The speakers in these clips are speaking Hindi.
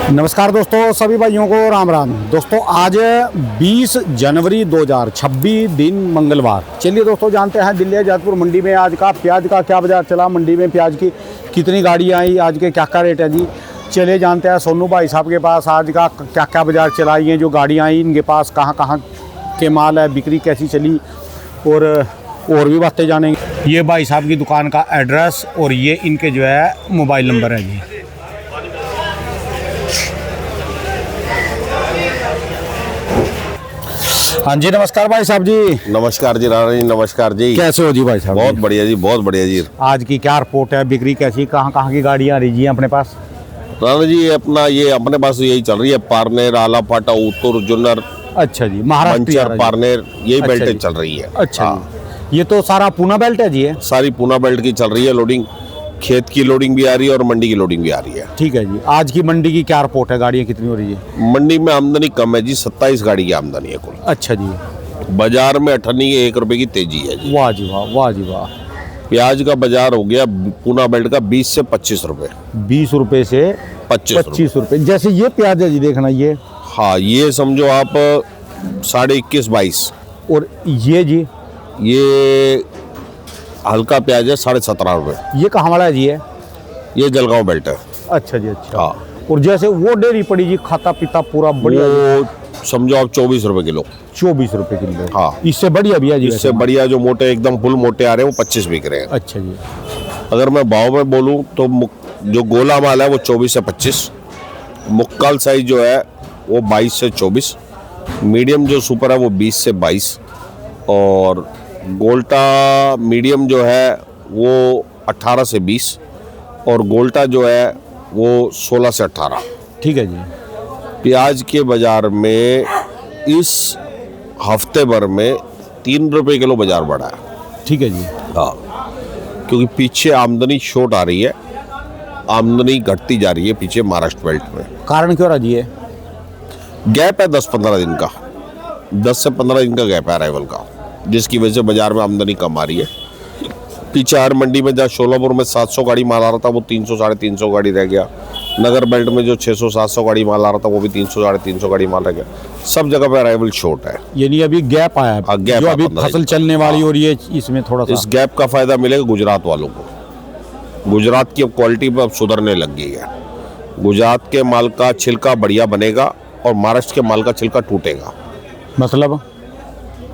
नमस्कार दोस्तों, सभी भाइयों को राम राम। दोस्तों आज 20 जनवरी 2026 दिन मंगलवार। चलिए दोस्तों जानते हैं दिल्ली जयपुर मंडी में आज का प्याज का क्या बाजार चला, मंडी में प्याज की कितनी गाड़ियाँ आई, आज के क्या क्या रेट है जी। चलिए जानते हैं सोनू भाई साहब के पास आज का क्या क्या बाजार चला, ये जो गाड़ियाँ आई इनके पास कहाँ कहाँ के माल है, बिक्री कैसी चली और भी बातें जानेंगे। ये भाई साहब की दुकान का एड्रेस और ये इनके जो है मोबाइल नंबर है जी। हाँ जी, नमस्कार भाई साहब जी। नमस्कार जी राणा जी, नमस्कार जी। कैसे हो जी भाई साहब? बहुत बढ़िया जी, बहुत बढ़िया जी। आज की क्या रिपोर्ट है, बिक्री कैसी, कहाँ कहाँ की गाड़ियाँ आ रही जी अपने पास? राणा जी ये अपने पास यही चल रही है, पारनेर, आलापाटा, उत्तुर, जुन्नर। अच्छा जी, महाराष्ट्र पारनेर यही अच्छा बेल्टें जी। चल रही है। अच्छा जी, ये तो सारा पूना बेल्ट है जी है? सारी पूना बेल्ट की चल रही है लोडिंग, खेत की लोडिंग भी आ रही है और मंडी की लोडिंग भी आ रही है। ठीक है जी। आज की मंडी की क्या रिपोर्ट है, गाड़ियाँ कितनी हो रही है? मंडी में आमदनी कम है जी, 27 गाड़ी की आमदनी है कुल। अच्छा जी। बाजार में 1 रुपए की तेजी है जी। वाह जी वाह, वाह जी वाह। प्याज का बाजार हो गया पूना बेल्ट का 20 से 25 रुपए। 20 रुपए से 25 रुपए। जैसे ये प्याज है जी, देखना ये। हाँ, ये समझो आप 21.5-22। और ये जी, ये हल्का प्याज है 17.5 रुपए। ये कहाँ वाला है जी है? ये जलगांव बेल्ट है। अच्छा जी, अच्छा। हाँ। और जैसे वो डेरी पड़ी जी, खाता पीता पूरा बढ़िया, वो समझो आप 24 रुपए किलो। 24 रुपए किलो। हाँ। इससे बढ़िया भी है जी? इससे बढ़िया जो मोटे एकदम फुल मोटे आ रहे हैं वो 25 बिक रहे हैं। अच्छा जी। अगर मैं भाव में बोलूं तो जो गोला माल है वो 24 से 25, मुक्काल साइज जो है वो 22 से 24, मीडियम जो सुपर है वो 20 से 22 और गोल्टा मीडियम जो है वो 18 से 20 और गोल्टा जो है वो 16 से 18। ठीक है जी। प्याज के बाजार में इस हफ्ते भर में 3 रुपए किलो बाजार बढ़ा है। ठीक है जी। हाँ, क्योंकि पीछे आमदनी शॉर्ट आ रही है, आमदनी घटती जा रही है पीछे महाराष्ट्र बेल्ट में। कारण क्यों रहा जी है? गैप है 10-15 दिन का, 10 से 15 दिन का गैप है अराइवल का, जिसकी वजह से बाजार में आमदनी कम आ रही है। पीछे हर मंडी में जहाँ शोलापुर में 700 गाड़ी माल आ रहा था वो 300-350 गाड़ी रह गया। नगर बेल्ट में जो 600-700 गाड़ी माल आ रहा था वो भी 300-350 गाड़ी माल रह गया। सब जगह पे अराइवल शॉर्ट है, यानी अभी गैप आया है। हाँ, गैप जो अभी फसल चलने वाली हो रही है इसमें थोड़ा सा इस गैप का फायदा मिलेगा गुजरात वालों को। गुजरात की अब क्वालिटी अब सुधरने लग गई है। गुजरात के माल का छिलका बढ़िया बनेगा और महाराष्ट्र के माल का छिलका टूटेगा। मतलब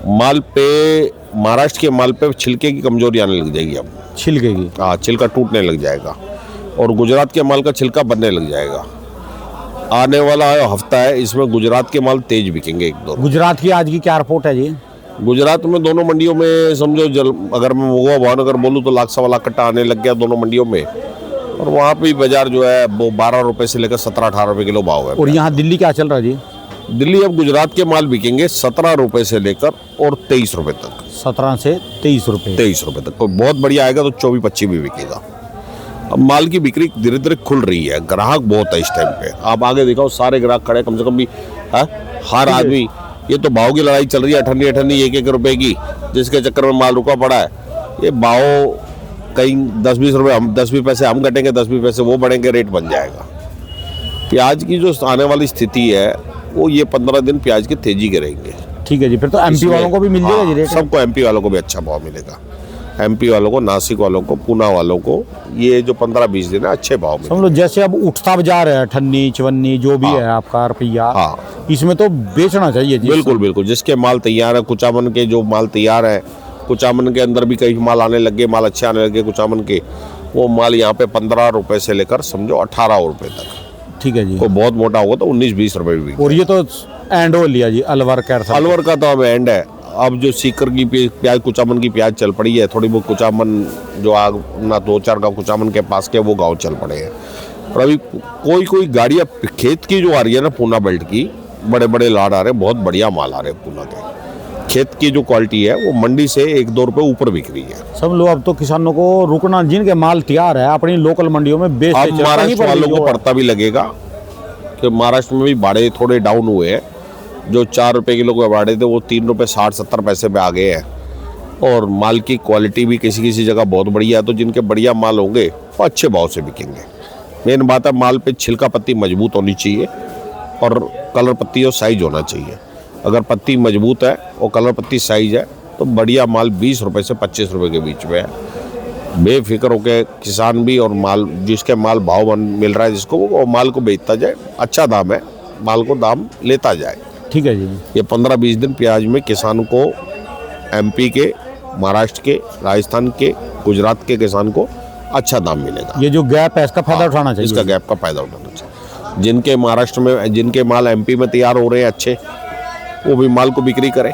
माल पे महाराष्ट्र के माल पे छिलके की कमजोरी आने लग जाएगी अब। छिलके की? हाँ, छिलका टूटने लग जाएगा और गुजरात के माल का छिलका बनने लग जाएगा। आने वाला हफ्ता है, इसमें गुजरात के माल तेज बिकेंगे एक दो। गुजरात की आज की क्या रिपोर्ट है जी? गुजरात में दोनों मंडियों में समझो अगर मैं महुआ भावनगर बोलूँ तो 1,00,000-1,25,000 कट्टा आने लग गया दोनों मंडियों में, और वहाँ पे बाजार जो है वो 12 रुपए से लेकर 17-18 रुपए किलो भाव है। और यहाँ दिल्ली क्या चल रहा है जी? दिल्ली अब गुजरात के माल बिकेंगे 17 रुपए से लेकर और 23 रुपए तक। 17 से 23 रुपए? 23 रुपए तक। कोई बहुत बढ़िया आएगा तो 24-25 भी बिकेगा। अब माल की बिक्री धीरे धीरे खुल रही है, ग्राहक बहुत है इस टाइम पे। आप आगे दिखाओ, सारे ग्राहक खड़े, कम से कम भी है हर आदमी। ये तो भाव की लड़ाई चल रही है, 1 1 रुपए की, जिसके चक्कर में माल रुका पड़ा है। ये भाव कहीं 10-20 रुपए हम 10-20 पैसे हम घटेंगे, 10-20 पैसे वो बढ़ेंगे, रेट बन जाएगा। प्याज की जो आने वाली स्थिति है वो ये 15 दिन प्याज की तेजी के रहेंगे। ठीक है जी। फिर तो एमपी वालों को भी मिल जाएगा जी रेट? सबको, एमपी वालों को भी अच्छा भाव मिलेगा। एमपी वालों को, नासिक वालों को, पूना वालों को ये जो 15-20 दिन है अच्छे भाव में। समझ लो जैसे अब उठता बाजार है, ठन्नी चवन्नी जो भी है आपका रुपया, हाँ, इसमें तो बेचना चाहिए जी। बिल्कुल बिल्कुल। जिसके माल तैयार है, कुचामन के जो माल तैयार है, कुचामन के अंदर भी कई माल आने लगे, माल अच्छे आने लगे कुचामन के, वो माल यहाँ पे 15 रुपए से लेकर समझो 18 रुपए तक। ठीक है जी। वो बहुत मोटा होगा तो 19-20 रुपए भी। और ये तो एंड हो लिया जी, अलवर कैसा? अलवर का तो अब एंड है। अब जो सीकर की प्याज, कुचामन की प्याज चल पड़ी है, थोड़ी बहुत कुचामन जो आग ना 2-4 गाँव कुचामन के पास के वो गाँव चल पड़े हैं। और अभी कोई गाड़ियाँ खेत की जो आ रही है ना, पूना बेल्ट की, बड़े बड़े लाड आ रहे हैं, बहुत बढ़िया माल आ रहे हैं पूना के। खेत की जो क्वालिटी है वो मंडी से 1-2 रुपए ऊपर बिक रही है। सब लोग अब तो किसानों को रुकना, जिनके माल तैयार है अपनी लोकल मंडियों में बेचते। अब महाराष्ट्र वालों को पड़ता भी लगेगा कि महाराष्ट्र में भी भाड़े थोड़े डाउन हुए हैं। जो 4 रुपए किलो के भाड़े थे वो 3 रुपए 60-70 पैसे पे आ गए हैं। और माल की क्वालिटी भी किसी किसी जगह बहुत बढ़िया है, तो जिनके बढ़िया माल होंगे वो अच्छे भाव से बिकेंगे। मेन बात है माल पे छिलका पत्ती मजबूत होनी चाहिए और कलर पत्ती और साइज होना चाहिए। अगर पत्ती मजबूत है और कलर पत्ती साइज है तो बढ़िया माल 20 रुपए से 25 रुपए के बीच में है। बेफिक्र होकर किसान भी और माल जिसके माल भाव मिल रहा है जिसको वो माल को बेचता जाए, अच्छा दाम है, माल को दाम लेता जाए। ठीक है जी। ये 15-20 दिन प्याज में किसान को एमपी के, महाराष्ट्र के, राजस्थान के, गुजरात के किसान को अच्छा दाम मिलेगा। ये जो गैप है इसका फायदा उठाना चाहिए। इसका गैप का फायदा उठाना चाहिए। जिनके महाराष्ट्र में, जिनके माल एमपी में तैयार हो रहे हैं अच्छे, वो भी माल को बिक्री करें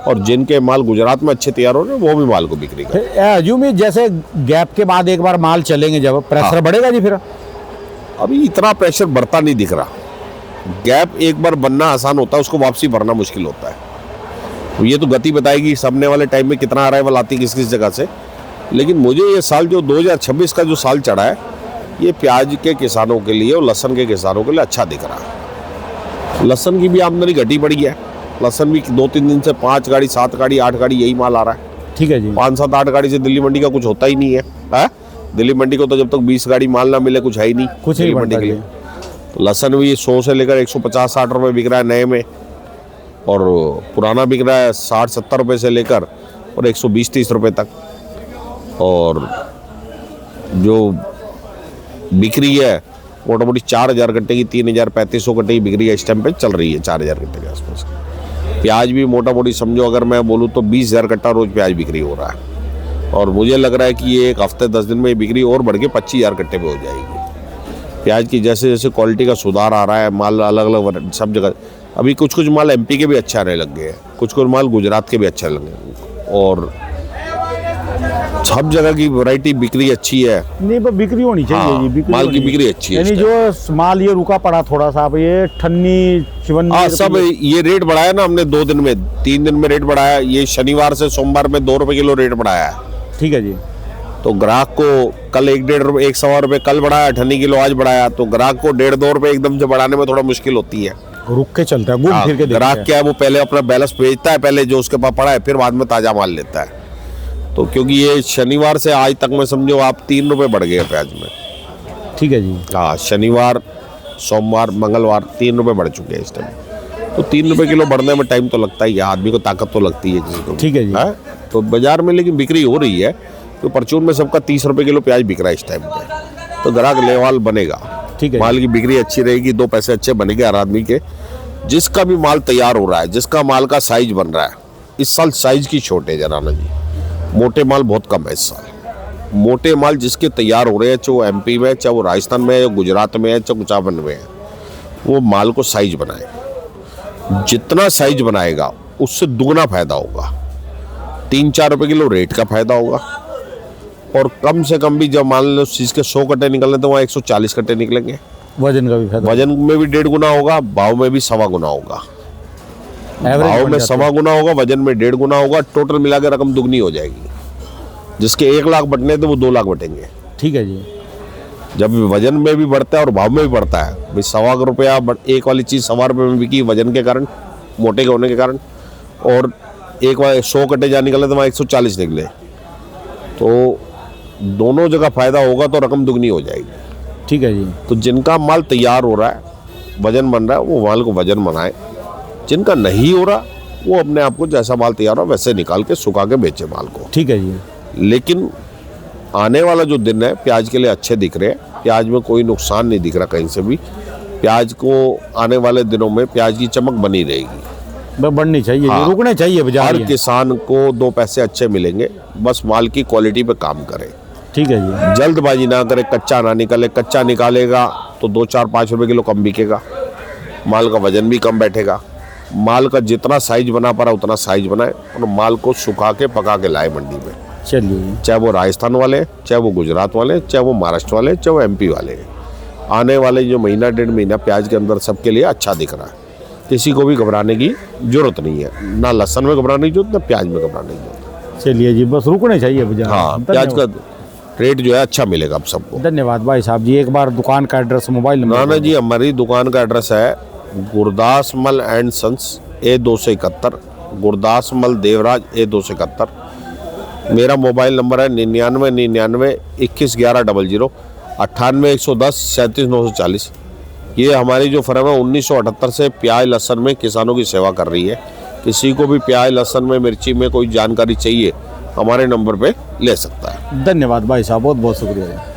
और जिनके माल गुजरात में अच्छे तैयार हो रहे हैं वो भी माल को बिक्री करें। जैसे गैप के बाद एक बार माल चलेंगे जब प्रेशर बढ़ेगा जी फिर? अभी इतना प्रेशर बढ़ता नहीं दिख रहा। गैप एक बार बनना आसान होता है, उसको वापसी भरना मुश्किल होता है। तो ये तो गति बताएगी सामने वाले टाइम में कितना अराइवल आती है किस किस जगह से। लेकिन मुझे ये साल जो 2026 का जो साल चढ़ा है ये प्याज के किसानों के लिए और लहसुन के किसानों के लिए अच्छा दिख रहा है। लहसुन की भी आमदनी घटी बढ़ी है। लहसुन भी 2-3 दिन से 5 गाड़ी, 7 गाड़ी, 8 गाड़ी यही माल आ रहा है। ठीक है जी। 5-7-8 गाड़ी से दिल्ली मंडी का कुछ होता ही नहीं है। दिल्ली मंडी को तो जब तक 20 गाड़ी माल ना मिले कुछ है ही नहीं कुछ दिल्ली मंडी के लिए। तो लहसुन भी 100 से लेकर 150-60 रुपये बिक रहा है नए में, और पुराना बिक रहा है 60-70 रुपये से लेकर और 120-30 रुपये तक। और जो बिक्री है मोटा मोटी 4,000 कट्टे की, 3,000-3,500 कट्टे की बिक्री इस टाइम पे चल रही है, 4,000 कट्टे के आसपास। प्याज भी मोटा मोटी समझो अगर मैं बोलूँ तो 20,000 कट्टा रोज प्याज बिक्री हो रहा है। और मुझे लग रहा है कि ये एक हफ्ते 10 दिन में ये बिक्री और बढ़ के 25,000 कट्टे पे हो जाएगी। प्याज की जैसे जैसे क्वालिटी का सुधार आ रहा है, माल अलग अलग सब जगह, अभी कुछ कुछ माल एमपी के भी अच्छे आने लग गए हैं, कुछ कुछ माल गुजरात के भी अच्छे लगे हैं, और सब जगह की वैरायटी बिक्री अच्छी है। नहीं पर बिक्री होनी चाहिए जी, बिक्री माल की होनी बिक्री अच्छी है। यानी जो माल ये रुका पड़ा थोड़ा सा, अब ये ठन्नी चिवन्नी सब ये रेट बढ़ाया ना हमने 2 दिन में, 3 दिन में रेट बढ़ाया। ये शनिवार से सोमवार में 2 रुपए किलो रेट बढ़ाया है। ठीक है जी। तो ग्राहक को कल 1-1.5 रुपये, 1-1.25 रुपये कल बढ़ाया, 18 किलो आज बढ़ाया, तो ग्राहक को 1.5-2 रुपये एकदम से बढ़ाने में थोड़ा मुश्किल होती है। रुक के चलता है, घूम फिर के देखता है। ग्राहक क्या है, वो पहले अपना बैलेंस भेजता है, पहले जो उसके पास पड़ा है, फिर बाद में ताजा माल लेता है। तो क्योंकि ये शनिवार से आज तक में समझो आप 3 रुपये बढ़ गए प्याज में। ठीक है जी। हाँ, शनिवार, सोमवार, मंगलवार 3 रुपये बढ़ चुके हैं इस टाइम। तो 3 रुपये किलो बढ़ने में टाइम तो लगता ही है, आदमी को ताकत तो लगती है किसी को। ठीक है जी। तो बाजार में लेकिन बिक्री हो रही है, तो परचून में सबका 30 रुपये किलो प्याज बिक रहा है इस टाइम पे। तो ग्राहक लेवाल बनेगा। ठीक है। माल की बिक्री अच्छी रहेगी, 2 पैसे अच्छे बनेंगे हर आदमी के। जिसका भी माल तैयार हो रहा है, जिसका माल का साइज बन रहा है, इस साल साइज की शॉर्टेज है राणा जी, मोटे माल बहुत कम है इस साल। मोटे माल जिसके तैयार हो रहे हैं, चाहे वो एमपी में, चाहे वो राजस्थान में है, गुजरात में है, चाहे कुचाबन में है, वो माल को साइज बनाए। जितना साइज बनाएगा उससे दुगना फायदा होगा। 3-4 रुपये किलो रेट का फायदा होगा, और कम से कम भी जब मान लो उस चीज़ के 100 कट्टे निकलने तो वहाँ 140 कट्टे निकलेंगे। वजन का भी फायदा, वजन में भी 1.5 गुना होगा, भाव में भी 1.25 गुना होगा। भाव में 1.25 गुना होगा, वजन में 1.5 गुना होगा, टोटल मिला के रकम दुगनी हो जाएगी। जिसके 1 लाख बटने थे वो 2 लाख बटेंगे। ठीक है जी। जब वजन में भी बढ़ता है और भाव में भी बढ़ता है, भाई 1.25 रुपया एक वाली चीज़ 1.25 रुपये में बिकी वजन के कारण, मोटे के होने के कारण, और एक बार 100 कट्टे जहाँ निकले तो वहाँ 140 निकले, तो दोनों जगह फायदा होगा तो रकम दुगनी हो जाएगी। ठीक है जी। तो जिनका माल तैयार हो रहा है, वजन बन रहा है, वो माल को वजन बनाए। जिनका नहीं हो रहा वो अपने आप को जैसा माल तैयार हो वैसे निकाल के सुखा के बेचे माल को। ठीक है जी। लेकिन आने वाला जो दिन है प्याज के लिए अच्छे दिख रहे हैं। प्याज में कोई नुकसान नहीं दिख रहा कहीं से भी। प्याज को आने वाले दिनों में प्याज की चमक बनी रहेगी, बढ़नी चाहिए। हाँ। रुकने चाहिए बाजार। हर किसान को 2 पैसे अच्छे मिलेंगे, बस माल की क्वालिटी पे काम करे। ठीक है जी। जल्दबाजी ना करे, कच्चा ना निकाले। कच्चा निकालेगा तो 2-4-5 रुपये किलो कम बिकेगा, माल का वजन भी कम बैठेगा। माल का जितना साइज बना पा रहा उतना साइज बनाए और माल को सुखा के पका के लाए मंडी में। चलिए, चाहे वो राजस्थान वाले, चाहे वो गुजरात वाले, चाहे वो महाराष्ट्र वाले, चाहे वो एमपी वाले, आने वाले जो महीना 1.5 महीना प्याज के अंदर सबके लिए अच्छा दिख रहा है। किसी को भी घबराने की जरूरत नहीं है, ना लहसुन में घबराने की जरूरत, ना प्याज में घबराने की जरूरत। चलिए जी, बस रुकने चाहिए बाजार। हाँ, प्याज का रेट जो है अच्छा मिलेगा आप सबको। धन्यवाद भाई साहब जी। एक बार दुकान का address, mobile number. Rana ji, हमारी दुकान का एड्रेस है गुरदास मल एंड सन्स, A271, गुरदास मल देवराज, A271। मेरा मोबाइल नंबर है 9999 21 11 00। 98 110 37 940। ये हमारी जो फर्म है 1978 से प्याज लहसुन में किसानों की सेवा कर रही है। किसी को भी प्याज लहसुन में मिर्ची में कोई जानकारी चाहिए हमारे नंबर पे ले सकता है। धन्यवाद भाई साहब, बहुत बहुत शुक्रिया।